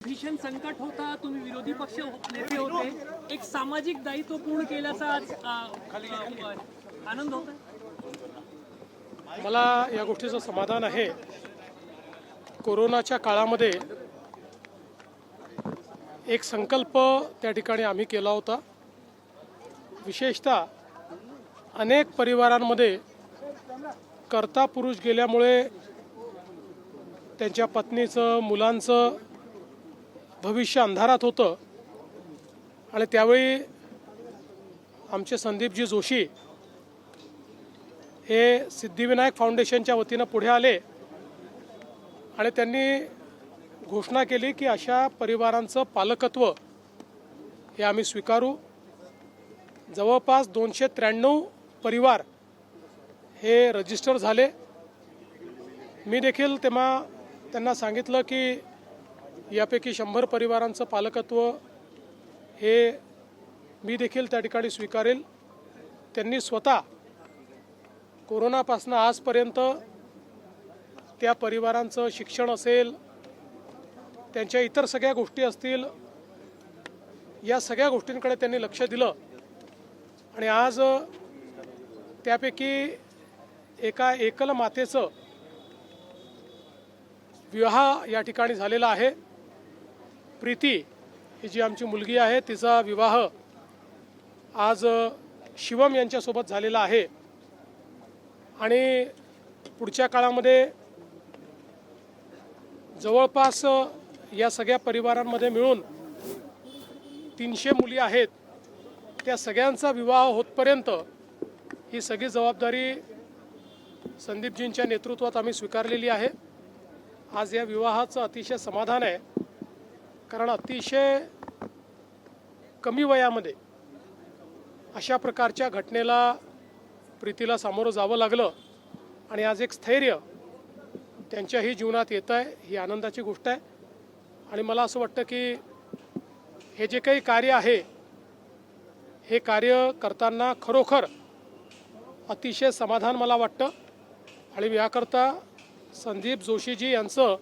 भीषण संकट होता, तुम्ही विरोधी पक्ष नेते होते, एक सामाजिक दायित्व पूर्ण केल्याचा आज आनंद होता. मला या गोष्टीचं समाधान आहे. कोरोनाच्या काळामध्ये एक संकल्प त्या ठिकाणी आम्ही केला होता. विशेषतः अनेक परिवारांमध्ये कर्ता पुरुष गेल्यामुळे त्यांच्या पत्नीचं, मुलांचं भविष्य अंधारात होतं आणि त्यावेळी आमचे संदीपजी जोशी हे सिद्धिविनायक फाउंडेशनच्या वतीनं पुढे आले आणि त्यांनी घोषणा केली की अशा परिवारांचं पालकत्व हे आम्ही स्वीकारू. जवळपास 293 परिवार हे रजिस्टर झाले. मी देखील तेव्हा त्यांना सांगितलं की यापैकी 100 परिवारांचं पालकत्व हे मी देखील त्या ठिकाणी स्वीकारेल. त्यांनी स्वतः कोरोनापासून आजपर्यंत त्या परिवारांचं शिक्षण असेल, त्यांच्या इतर सगळ्या गोष्टी असतील, या सगळ्या गोष्टींकडे त्यांनी लक्ष दिलं आणि आज त्यापैकी एका एकल मातेचं विवाह या ठिकाणी झालेला आहे. प्रीती ही जी आमची मुलगी आहे तिचा विवाह आज शिवम यांच्यासोबत झालेला आहे आणि पुढच्या काळामध्ये जवळपास या सगळ्या परिवारांमध्ये मिळून 300 मुली आहेत. त्या सगळ्यांचा विवाह होतपर्यंत ही सगळी जबाबदारी संदीपजींच्या नेतृत्वात आम्ही स्वीकारलेली आहे. आज या विवाहाचं अतिशय समाधान आहे, कारण अतिशय कमी वयामध्ये अशा प्रकारच्या घटनेला प्रीतीला सामोरं जावं लागलं आणि आज एक स्थैर्य त्यांच्याही जीवनात येत आहे, ही आनंदाची गोष्ट आहे. आणि मला असं वाटतं की हे जे काही कार्य आहे हे कार्य करताना खरोखर अतिशय समाधान मला वाटतं आणि याकरता संदीप जोशीजी यांचं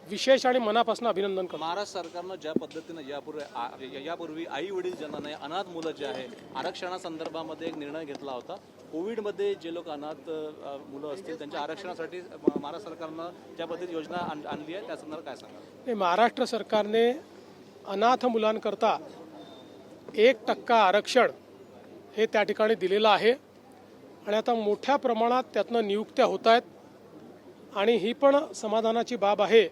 विशेष आणि मनापासून अभिनंदन करतो. महाराष्ट्र सरकारनं ज्या पद्धतीनं यापूर्वी आई वडील ज्यांना नाही, अनाथ मुलं जे आहे, आरक्षणासंदर्भामध्ये एक निर्णय घेतला होता. कोविडमध्ये जे लोक अनाथ मुलं असतील त्यांच्या आरक्षणासाठी महाराष्ट्र सरकारनं ज्या पद्धतीची योजना आणली आहे त्या संदर्भात काय सांगा? महाराष्ट्र सरकारने अनाथ मुलांकरता 1% आरक्षण हे त्या ठिकाणी दिलेलं आहे आणि आता मोठ्या प्रमाणात त्यातनं नियुक्त्या होत आहेत. आणि ही पण समाधानाची बाब आहे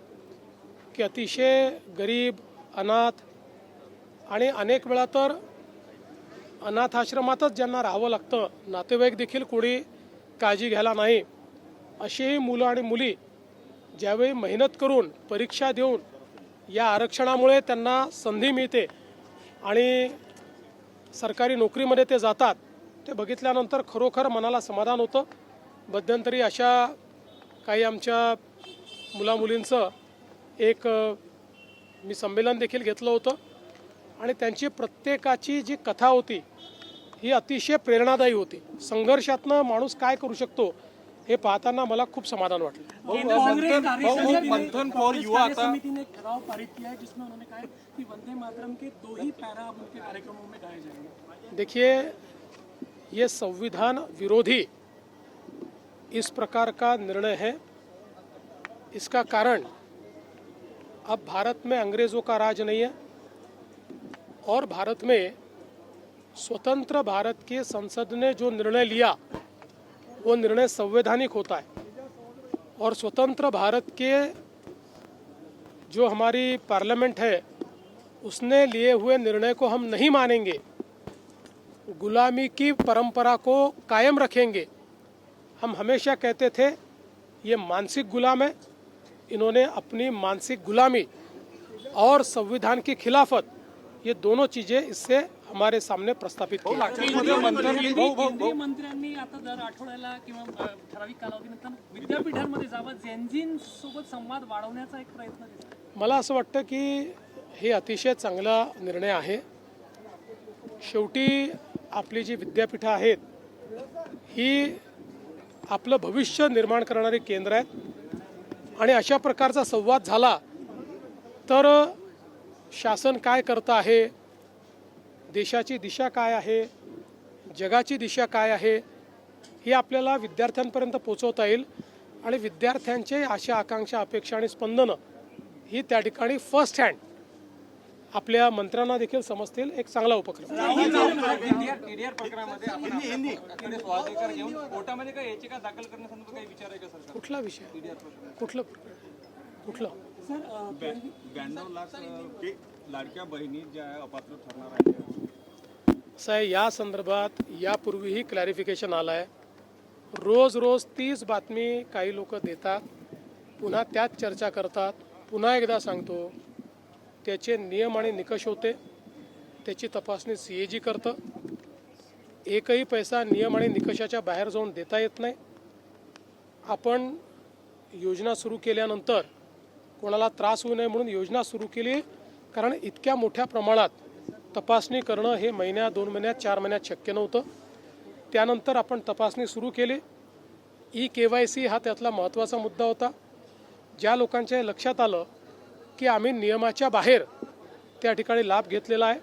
की अतिशय गरीब, अनाथ आणि अनेक वेळा तर अनाथ आश्रमातच ज्यांना राहावं लागतं, नातेवाईक देखील कोणी काळजी घ्यायला नाही, अशीही मुलं आणि मुली ज्यावेळी मेहनत करून परीक्षा देऊन या आरक्षणामुळे त्यांना संधी मिळते आणि सरकारी नोकरीमध्ये ते जातात, ते बघितल्यानंतर खरोखर मनाला समाधान होतं. मध्यंतरी अशा काही आमच्या मुलामुलींचं एक मी संमेलन देखील घेतलं होतं आणि त्यांची प्रत्येकाची जी कथा होती ही अतिशय प्रेरणादायी होती. संघर्षातनं माणूस काय करू शकतो हे पाहताना मला खूप समाधान वाटलं. समिति एक ठराव पारित किया है जिसमें उन्होंने कहा है कि वंदे मातरम के 2 ही पैरा अब उनके कार्यक्रमों में गाए जाएंगे. देखिए, ये संविधान विरोधी इस प्रकार का निर्णय है. इसका कारण अब भारत में अंग्रेज़ों का राज नहीं है और भारत में स्वतंत्र भारत की संसद ने जो निर्णय लिया वो निर्णय संवैधानिक होता है और स्वतंत्र भारत के जो हमारी पार्लियामेंट है उसने लिए हुए निर्णय को हम नहीं मानेंगे, गुलामी की परंपरा को कायम रखेंगे. हम हमेशा कहते थे ये मानसिक गुलाम है. इन्होंने अपनी मानसिक गुलामी और संविधान की खिलाफत, ये दोनों चीजें इससे हमारे सामने प्रस्थापित की. केंद्रीय मंत्र्यांनी आता दर आठवड्याला किंवा ठराविक कालावधीनंतर विद्यापीठांमध्ये जावं, जेनझींसोबत संवाद वाढवण्याचा एक प्रयत्न दिसतो. मला असं वाटतं की हे अतिशय चांगला निर्णय आहे. शेवटी आपली जी विद्यापीठं आहेत ही आपलं भविष्य निर्माण करणारी केंद्र आहेत आणि अशा प्रकारचा संवाद झाला तर शासन काय करतं आहे, देशाची दिशा काय आहे, जगाची दिशा काय आहे, हे आपल्याला विद्यार्थ्यांपर्यंत पोचवता येईल आणि विद्यार्थ्यांचे आशा आकांक्षा अपेक्षा आणि स्पंदनं ही त्या ठिकाणी फर्स्ट हँड आपल्या मंत्र्यांना देखील समजतील. एक चांगला उपक्रम. टीडीआर प्रकरणामध्ये आपण स्वाधिकार घेऊन कोर्टामध्ये काय याचिका दाखल करण्यासंदर्भात काही विचार आहे का सरकार? कुठला विषय? कुठलं? 92 लाख लाडक्या बहिणी ज्या अपात्र ठरणार आहेत. साहेब, या संदर्भात यापूर्वीही क्लॅरिफिकेशन आलं आहे. रोज तीच बातमी काही लोक देतात, पुन्हा त्याच चर्चा करतात. पुन्हा एकदा सांगतो, त्याचे नियम आणि निकष होते, त्याची तपासणी CAG करतं. एकही पैसा नियम आणि निकषाच्या बाहेर जाऊन देता येत नाही. आपण योजना सुरू केल्यानंतर कोणाला त्रास होऊ नये म्हणून योजना सुरू केली, कारण इतक्या मोठ्या प्रमाणात तपासणी करणं हे महिन्यात, 2 महिन्यात, 4 महिन्यात शक्य नव्हतं. त्यानंतर आपण तपासणी सुरू केली. KYC हा त्यातला महत्त्वाचा मुद्दा होता. ज्या लोकांच्या लक्षात आलं की आम्ही नियमाच्या बाहेर त्या ठिकाणी लाभ घेतलेला आहे,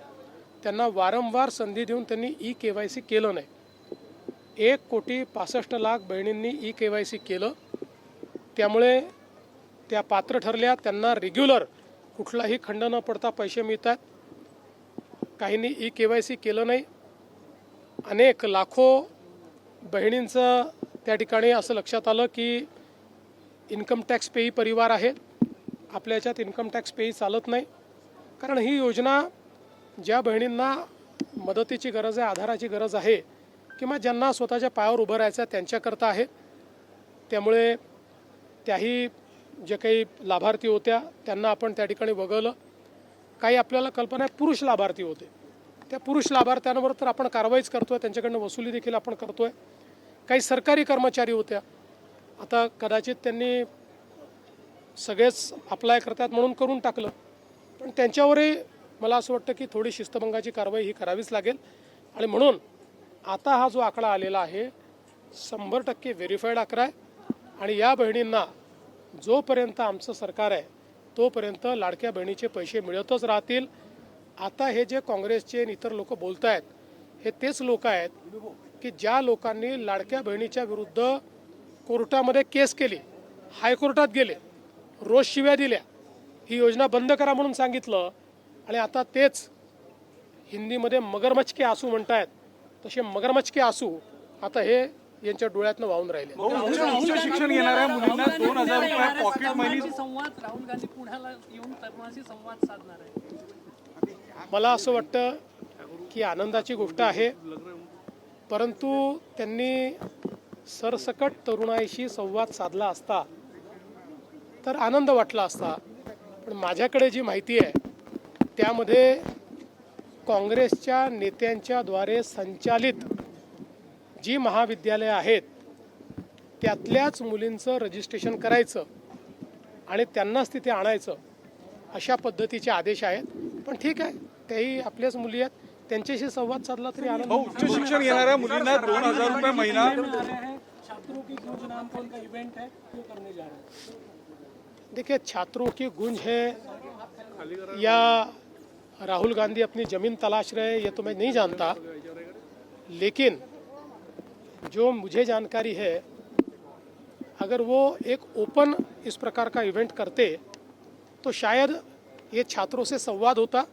त्यांना वारंवार संधी देऊन त्यांनी KYC केलं नाही. 1,65,00,000 बहिणींनी KYC केलं. त्यामुळे त्या पात्र ठरल्या, त्यांना रेग्युलर कुठलाही खंड न पडता पैसे मिळतात. काहींनी KYC केलं नाही. अनेक लाखो बहिणींचं त्या ठिकाणी असं लक्षात आलं की इन्कम टॅक्स पेई परिवार आहे, आपल्या याच्यात इन्कम टॅक्स पेई चालत नाही. कारण ही योजना ज्या बहिणींना मदतीची गरज आहे, आधाराची गरज आहे, किंवा ज्यांना स्वतःच्या पायावर उभं राहायचं आहे त्यांच्याकरता आहे. त्यामुळे त्याही जे काही लाभार्थी होत्या त्यांना आपण त्या ठिकाणी वगळलं. काही आपल्याला कल्पना आहे पुरुष लाभार्थी होते, त्या पुरुष लाभार्थ्यांवर तर आपण कारवाईच करतो आहे, त्यांच्याकडनं वसुली देखील आपण करतो आहे. काही सरकारी कर्मचारी होत्या, आता कदाचित त्यांनी सगळेच अप्लाय करतात म्हणून करून टाकलं, पण त्यांच्यावरही मला असं वाटतं की थोडी शिस्तभंगाची कारवाई ही करावीच लागेल. आणि म्हणून आता हा जो आकडा आलेला आहे 100% व्हेरीफाईड आकडा आहे. आणि या बहिणींना जोपर्यंत आमचं सरकार आहे तोपर्यंत लाडक्या बहिणीचे पैसे मिळतच राहतील. आता हे जे काँग्रेसचे आणि इतर लोक बोलत आहेत, हे तेच लोक आहेत की ज्या लोकांनी लाडक्या बहिणीच्या विरुद्ध कोर्टामध्ये केस केली, हायकोर्टात गेले, रोज शिव्या दिल्या, ही योजना बंद करा म्हणून सांगितलं, आणि आता तेच हिंदीमध्ये मगरमच्छ के आंसू म्हणतायत, तसे मगरमच्छ के आंसू आता हे यांच्या डोळ्यातनं वाहून राहिले. उच्च शिक्षण घेणाऱ्या मुलींना 2,000 रुपये पॉकेट मनी. संवाद राहुल गांधी पुण्याला येऊन तरुणाशी संवाद साधणार आहे. मला असं वाटतं की आनंदाची गोष्ट आहे, परंतु त्यांनी सरसकट तरुणाईशी संवाद साधला असता तर आनंद वाटला असता. पण माझ्याकडे जी माहिती आहे त्यामध्ये काँग्रेसच्या नेत्यांच्या द्वारे संचालित जी महाविद्यालयं आहेत त्यातल्याच मुलींचं रजिस्ट्रेशन करायचं आणि त्यांनाच तिथे आणायचं, अशा पद्धतीचे आदेश आहेत. पण ठीक आहे, त्याही आपल्याच मुली आहेत, त्यांच्याशी संवाद साधला तरी आनंद. उच्च शिक्षण घेणाऱ्या मुलींना 2,000 रुपये महिना. छात्रों की गूंज नाम का उनका इवेंट है, वो करने जा रहे हैं. देखिए, छात्रों की गूंज है या राहुल गांधी अपनी ज़मीन तलाश रहे हैं, ये तो मैं नहीं जानता, लेकिन जो मुझे जानकारी है अगर वो एक ओपन इस प्रकार का इवेंट करते तो शायद ये छात्रों से संवाद होता.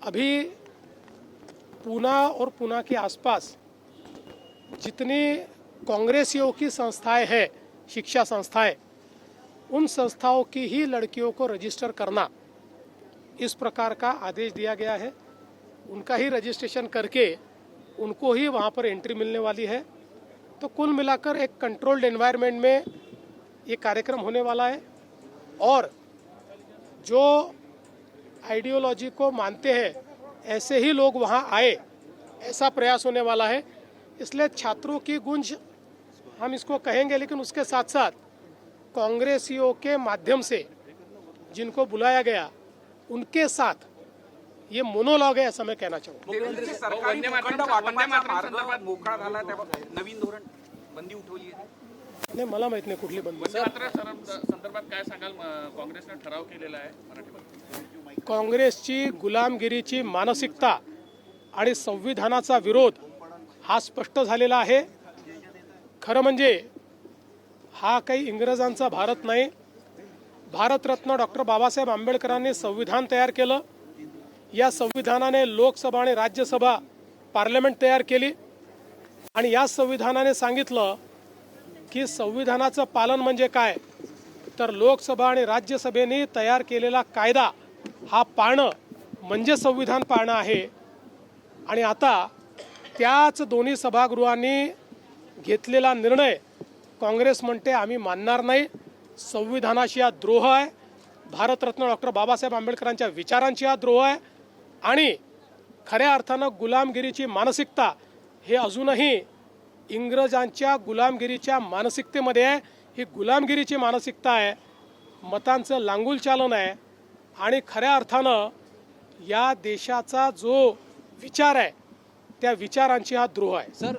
अभी पूना और पूना के आसपास जितनी कांग्रेसियों की संस्थाएं हैं, शिक्षा संस्थाएं, उन संस्थाओं की ही लड़कियों को रजिस्टर करना, इस प्रकार का आदेश दिया गया है. उनका ही रजिस्ट्रेशन करके उनको ही वहाँ पर एंट्री मिलने वाली है. तो कुल मिलाकर एक कंट्रोल्ड एनवायरनमेंट में ये कार्यक्रम होने वाला है. और जो आइडियोलॉजी को मानते हैं ऐसे ही लोग वहाँ आए, ऐसा प्रयास होने वाला है. इसलिए छात्रों की गूंज हम इसको कहेंगे, लेकिन उसके साथ साथ कांग्रेसियों के माध्यम से जिनको बुलाया गया उनके साथ ये मोनोलॉग है, ऐसा मैं कहना चाहूँगा. मोकळा झाला, नवीन धोरण बंदी उठवली आहे. नाही, मला माहित नाही कुठली बंदी. संदर्भात काय सांगाल? काँग्रेसने ठराव केलेला आहे मराठी काँग्रेसची गुलामगिरीची मानसिकता आणि संविधानाचा विरोध हा स्पष्ट झालेला आहे. खरं म्हणजे हा काही इंग्रजांचा भारत नाही. भारतरत्न डॉक्टर बाबासाहेब आंबेडकरांनी संविधान तयार केलं. या संविधानाने लोकसभा आणि राज्यसभा पार्लमेंट तयार केली आणि या संविधानाने सांगितलं की संविधानाचं पालन म्हणजे काय, तर लोकसभा आणि राज्यसभेने तयार केलेला कायदा हा पाळणं म्हणजे संविधान पाळणं आहे. आणि आता त्याच दोन्ही सभागृहांनी घेतलेला निर्णय काँग्रेस म्हणते आम्ही मानणार नाही. संविधानाशी हा द्रोह आहे, भारतरत्न डॉक्टर बाबासाहेब आंबेडकरांच्या विचारांची हा द्रोह आहे आणि खऱ्या अर्थानं गुलामगिरीची मानसिकता हे अजूनही इंग्रजांच्या गुलामगिरीच्या मानसिकतेमध्ये आहे. ही गुलामगिरीची मानसिकता आहे, मतांचं लांगुल चालन आहे आणि खऱ्या अर्थानं या देशाचा जो विचार आहे त्या विचारांची हा द्रोह आहे. सर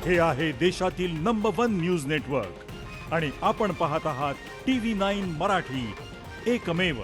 हे आहे देशातील नंबर 1 न्यूज नेटवर्क आणि आपण पाहत आहात TV9 मराठी, एकमेव.